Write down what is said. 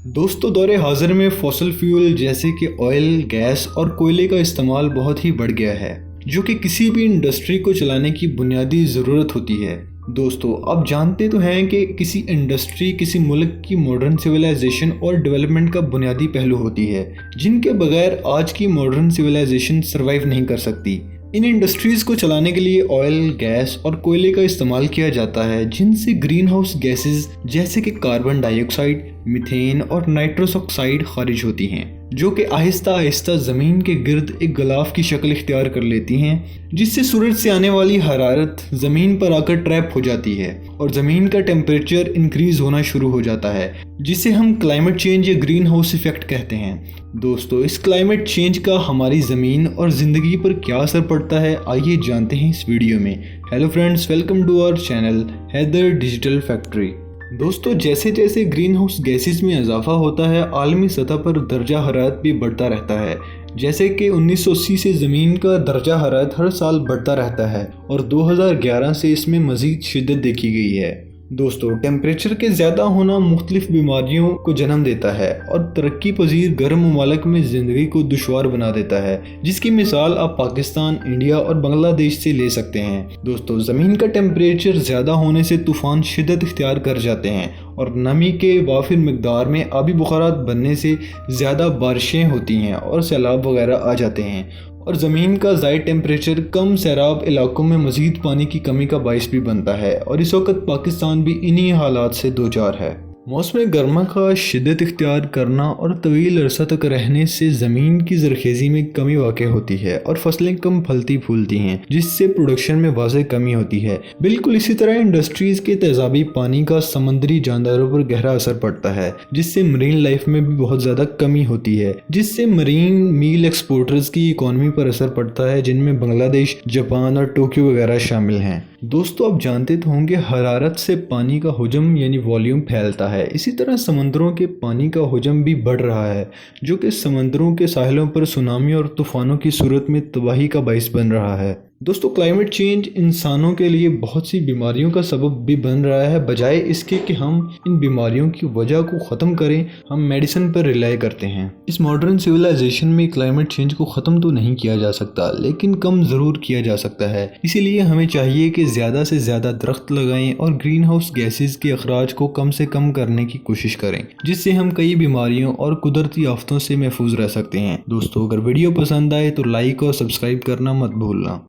दोस्तों दौर हाज़िर में फॉसिल फ्यूल जैसे कि ऑयल, गैस और कोयले का इस्तेमाल बहुत ही बढ़ गया है, जो कि किसी भी इंडस्ट्री को चलाने की बुनियादी ज़रूरत होती है। दोस्तों आप जानते तो हैं कि किसी इंडस्ट्री किसी मुल्क की मॉडर्न सिविलाइजेशन और डेवलपमेंट का बुनियादी पहलू होती है, जिनके बगैर आज की मॉडर्न सिविलाइजेशन सर्वाइव नहीं कर सकती। इन इंडस्ट्रीज़ को चलाने के लिए ऑयल, गैस और कोयले का इस्तेमाल किया जाता है, जिनसे ग्रीन हाउस गैसेज जैसे कि कार्बन डाइऑक्साइड, मीथेन और नाइट्रस ऑक्साइड खारिज होती हैं, जो कि आहिस्ता आहिस्ता ज़मीन के गिर्द एक गलाफ की शक्ल इख्तियार कर लेती हैं, जिससे सूरज से आने वाली हरारत ज़मीन पर आकर ट्रैप हो जाती है और ज़मीन का टेम्परेचर इंक्रीज़ होना शुरू हो जाता है, जिसे हम क्लाइमेट चेंज या ग्रीन हाउस इफ़ेक्ट कहते हैं। दोस्तों इस क्लाइमेट चेंज का हमारी ज़मीन और ज़िंदगी पर क्या असर पड़ता है, आइए जानते हैं इस वीडियो में। Hello friends, welcome to our channel Haider digital factory. दोस्तों जैसे जैसे ग्रीन हाउस गैसेस में इजाफा होता है, आलमी सतह पर दर्जा हरारत भी बढ़ता रहता है। जैसे कि 1980 से ज़मीन का दर्जा हरारत हर साल बढ़ता रहता है और 2011 से इसमें मज़ीद शिद्दत देखी गई है। दोस्तों टेम्परेचर के ज़्यादा होना मुख्तलिफ बीमारियों को जन्म देता है और तरक्की पजीर गर्म ममालिक में ज़िंदगी को दुश्वार बना देता है, जिसकी मिसाल आप पाकिस्तान, इंडिया और बांग्लादेश से ले सकते हैं। दोस्तों ज़मीन का टेम्परेचर ज़्यादा होने से तूफ़ान शिद्दत इख्तियार कर जाते हैं और नमी के वाफिर मकदार में आबी बुखारात बनने से ज़्यादा बारिशें होती हैं और सैलाब वगैरह आ जाते हैं, और ज़मीन का ज़ायद टेम्परेचर कम सैराब इलाकों में मज़ीद पानी की कमी का बाइस भी बनता है, और इस वक्त पाकिस्तान भी इन्हीं हालात से दो चार है। मौसम गर्मा का शिद्दत इख्तियार करना और तवील अरसा तक रहने से ज़मीन की ज़रखेज़ी में कमी वाक़ होती है और फसलें कम फलती फूलती हैं, जिससे प्रोडक्शन में वाज़ेह कमी होती है। बिल्कुल इसी तरह इंडस्ट्रीज़ के तेज़ाबी पानी का समंदरी जानदारों पर गहरा असर पड़ता है, जिससे मरीन लाइफ में भी बहुत ज़्यादा कमी होती है, जिससे मरीन मील एक्सपोर्टर्स की इकॉनमी पर असर पड़ता है, जिनमें बांग्लादेश, जापान और टोक्यो वगैरह शामिल हैं। दोस्तों आप जानते तो होंगे हरारत से पानी का हुजम यानी वॉल्यूम फैलता है। इसी तरह समंदरों के पानी का हुजम भी बढ़ रहा है, जो कि समंदरों के साहिलों पर सुनामी और तूफ़ानों की सूरत में तबाही का बाइस बन रहा है। दोस्तों क्लाइमेट चेंज इंसानों के लिए बहुत सी बीमारियों का सबब भी बन रहा है। बजाय इसके कि हम इन बीमारियों की वजह को ख़त्म करें, हम मेडिसिन पर रिलाई करते हैं। इस मॉडर्न सिविलाइजेशन में क्लाइमेट चेंज को ख़त्म तो नहीं किया जा सकता, लेकिन कम ज़रूर किया जा सकता है। इसीलिए हमें चाहिए कि ज़्यादा से ज़्यादा दरख्त लगाएं और ग्रीन हाउस गैसेज़ के अखराज को कम से कम करने की कोशिश करें, जिससे हम कई बीमारियों और कुदरती आफतों से महफूज रह सकते हैं। दोस्तों अगर वीडियो पसंद आए तो लाइक और सब्सक्राइब करना मत भूलना।